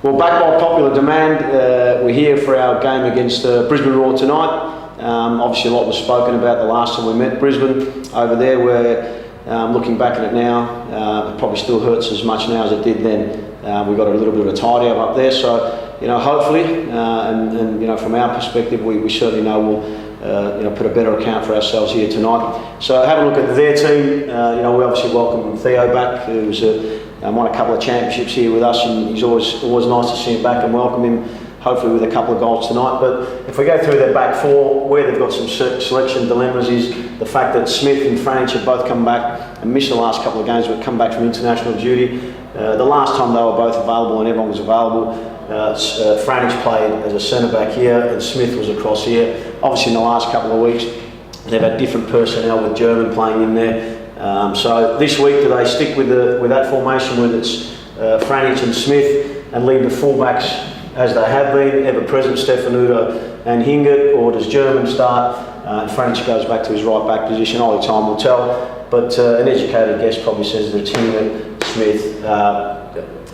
Well, back by popular demand, we're here for our game against Brisbane Roar tonight. Obviously a lot was spoken about the last time we met Brisbane over there, where looking back at it now, it probably still hurts as much now as it did then. We got a little bit of a tidy up there, so hopefully, and from our perspective, we certainly know we'll put a better account for ourselves here tonight. So have a look at their team. We obviously welcome Theo back, who's won a couple of championships here with us, and he's always nice to see him back and welcome him, hopefully with a couple of goals tonight. But if we go through their back four, where they've got some selection dilemmas is the fact that Smith and Franich have both come back and missed the last couple of games, but come back from international duty. The last time they were both available and everyone was available, Franich played as a centre-back here and Smith was across here. Obviously in the last couple of weeks they've had different personnel with German playing in there. So this week, do they stick with that formation where it's Franich and Smith and leave the fullbacks as they have been, ever-present Stefanuto and Hingert, or does German start and Franich goes back to his right-back position? Only time will tell, but an educated guess probably says that it's Hingert, Smith,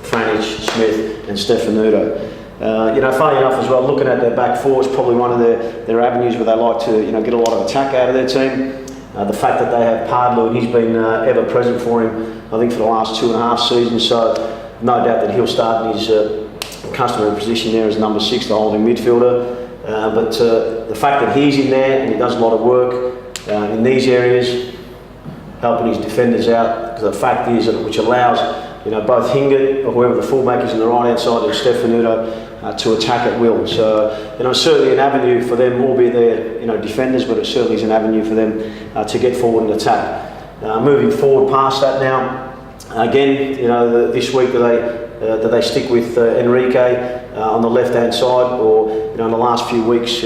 Franich, Smith and Stefanuto. Funny enough as well, looking at their back four is probably one of their avenues where they like to get a lot of attack out of their team. The fact that they have Pardlew, and he's been ever present for him, I think, for the last 2.5 seasons, so no doubt that he'll start in his customary position there as number 6, the holding midfielder. But the fact that he's in there and he does a lot of work in these areas, helping his defenders out, because the fact is that which allows both Hingert or whoever the fullback is on the right hand side and Stefanuto to attack at will. So certainly an avenue for them, albeit they're defenders, but it certainly is an avenue for them to get forward and attack. Moving forward past that now, again, this week do they stick with Enrique on the left hand side, or in the last few weeks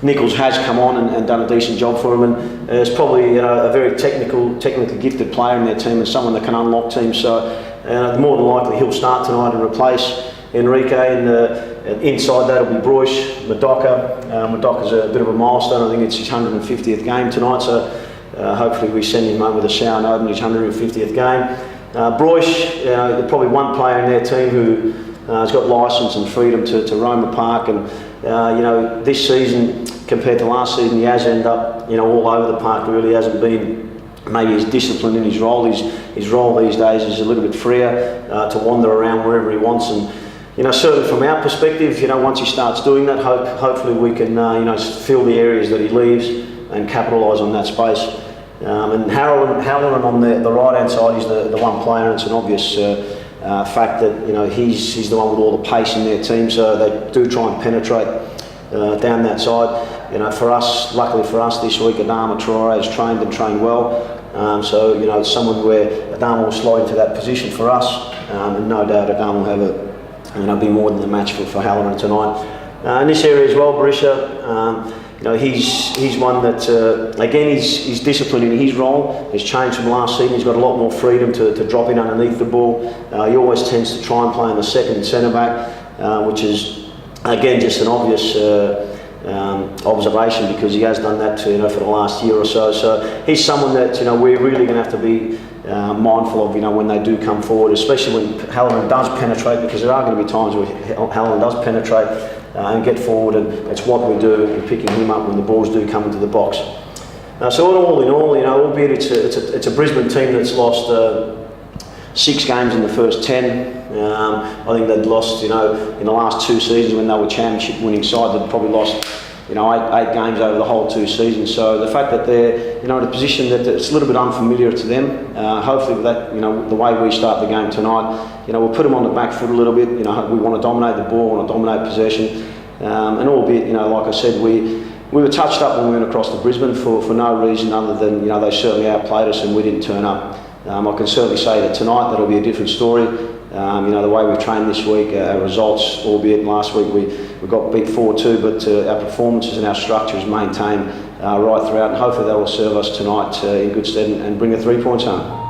Nichols has come on and done a decent job for him, and is probably a very technically gifted player in their team and someone that can unlock teams. So more than likely he'll start tonight and replace Enrique, and inside that'll be Bruce, Madoka. Madoka's a bit of a milestone. I think it's his 150th game tonight, so hopefully we send him home with a sour note in his 150th game. Bruce, probably one player in their team who has got licence and freedom to roam the park, and this season compared to last season, he has ended up all over the park. Really hasn't been maybe as disciplined in his role. His role these days is a little bit freer to wander around wherever he wants, and certainly from our perspective, once he starts doing that, hopefully we can fill the areas that he leaves and capitalise on that space. And Halloran on the right hand side is the one player, and it's an obvious fact that he's the one with all the pace in their team, so they do try and penetrate down that side. For us, luckily for us this week, Adama Traore has trained well, so it's someone where Adama will slide into that position for us, and no doubt Adama will have be more than a match for Halloran tonight. In this area as well, Berisha, he's one that again he's disciplined in his role. Has changed from last season. He's got a lot more freedom to drop in underneath the ball. He always tends to try and play on the second centre back, which is again just an obvious observation, because he has done that for the last year or so. So he's someone that we're really going to have to be mindful of when they do come forward, especially when Halloran does penetrate, because there are going to be times where Halloran does penetrate and get forward, and it's what we do in picking him up when the balls do come into the box. So all in all, albeit it's a Brisbane team that's lost 6 games in the first 10. I think they'd lost, in the last 2 seasons when they were championship winning side, they'd probably lost 8 games over the whole 2 seasons. So the fact that they're in a position that it's a little bit unfamiliar to them, hopefully with that, the way we start the game tonight, we'll put them on the back foot a little bit. We want to dominate the ball, want to dominate possession, and albeit, like I said, we were touched up when we went across to Brisbane for no reason other than they certainly outplayed us and we didn't turn up. I can certainly say that tonight that'll be a different story. The way we've trained this week, our results, albeit last week we got beat 4-2, but our performances and our structure is maintained right throughout, and hopefully that will serve us tonight in good stead and bring the 3 points home.